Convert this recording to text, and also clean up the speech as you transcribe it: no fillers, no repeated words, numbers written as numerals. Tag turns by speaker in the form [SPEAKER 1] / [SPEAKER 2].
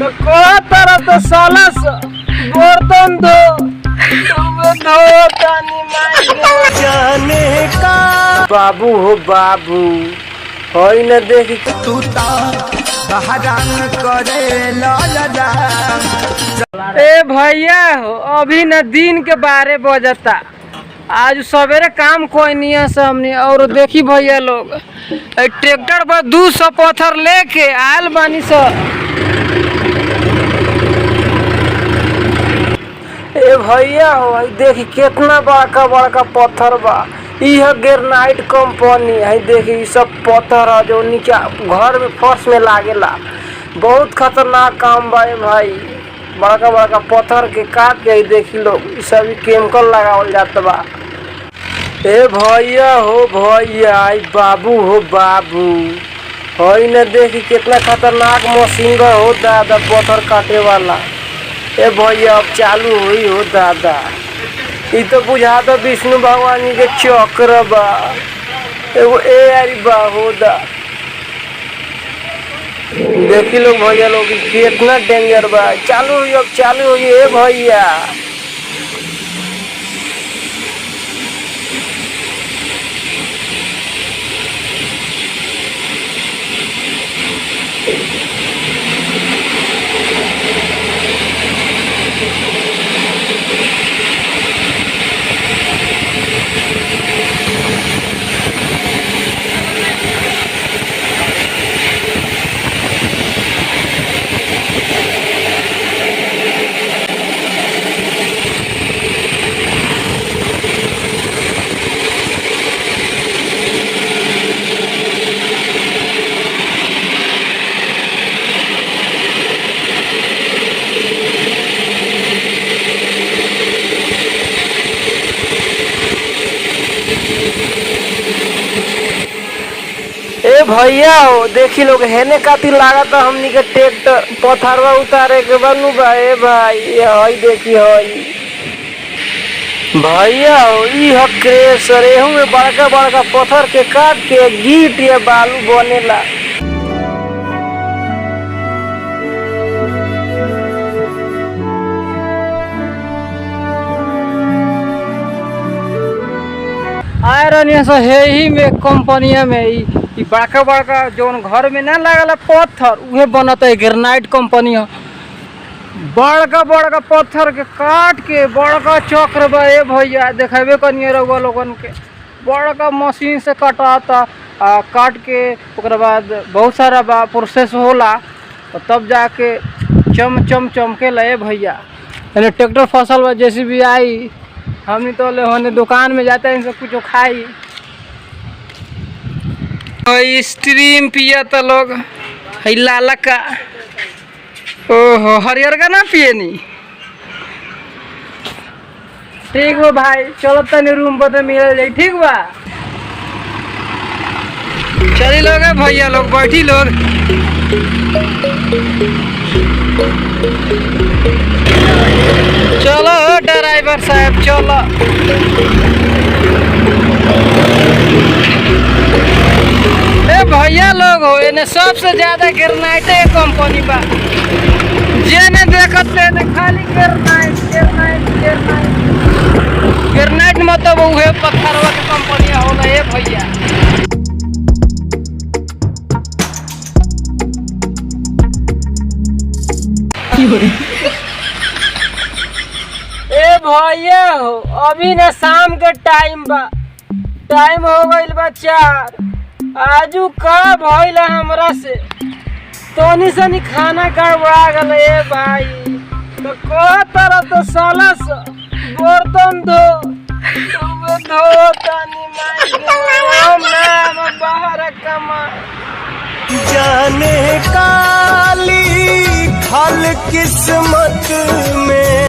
[SPEAKER 1] तो को तरह तो साला बर्तन धो तानी माई जाने का बाबू हो बाबू होई न देखी
[SPEAKER 2] तू बहरान करे लाला।
[SPEAKER 1] ए भैया हो अभी न दिन के 12 बजता। आज सवेरे काम कोई नहीं है सामने। और देखी भैया लोग ट्रैक्टर पर 200 पत्थर लेके आयल बानी सब। ए भैया हो देखी कितना बड़का बड़का पत्थर बा। यह ग्रेनाइट कंपनी है। देखी सब पत्थर है जो नीचे घर में फर्श में लागेला। बहुत खतरनाक काम बा भाई। बड़का बड़का पत्थर के काट के देखी लोग सब केमिकल लगावल जाता बा। ए भैया हो भैया बाबू हो बाबू होई न देखी कितना खतरनाक मशीन बा हो दादा पत्थर काटे वाला। ए भैया अब चालू हुई हो दादा। ई तो बुझा दो विष्णु भगवान के चक्र बा। एगो ए बा हो दा। देखी लोग भैया लोग कितना डेंजर बा। चालू हुई अब चालू हुई ए भैया। ए भैया हो देखी लोग हेने काती लागत हमनी के ट्रैक्टर पत्थरवा उतारे के बनू बा। ए भाई हई देखी हई भैया हो ई ह क्रेशर। एहू में बड़का बड़का पत्थर के काट के गीट या बालू बनेला। आयरन है ही में कंपनिया में ई बड़का बड़का जौन घर में ना लागला पत्थर उहे बनता है। ग्रेनाइट कंपनी है। बड़का बड़का पत्थर के काट के बड़का चक्र बा। ए भैया देखेबे कनिए रउआ लोगन के बड़का मशीन से कटाता काट के ओकरा बाद बहुत सारा बा प्रोसेस होला और तब जाके चमकेला। ए भैया यानी ट्रैक्टर फसल बा जैसे भी आई हमनी तो ले होने दुकान में जाते हैं सब कुछ खाई। स्ट्रीम पिया तो लोग है लाला का। ओहो हरियर का ना पिए नी। ठीक बा भाई चलो तनी रूम पर मिल जाए। ठीक बा चली लोग भैया लोग बैठी लोग। चलो ड्राइवर साहब चलो। ए भैया लोग हो इन्हें सबसे ज्यादा ग्रेनाइट कंपनी बा। जेने देखत ले खाली ग्रेनाइट ग्रेनाइट ग्रेनाइट ग्रेनाइट मतलब उहे पत्थरवा के कंपनी होला। ए भैया ए भैया हो अभी ना शाम के टाइम बा। टाइम हो गइल बा 4। आजू का भइल हमरा से तनी सनी खाना गड़बड़ा गल। ए भाई तो को तरह तो साला बर्तन धो तानी माई राम नाम बाहर कमा
[SPEAKER 2] जाने काली खल किस्मत में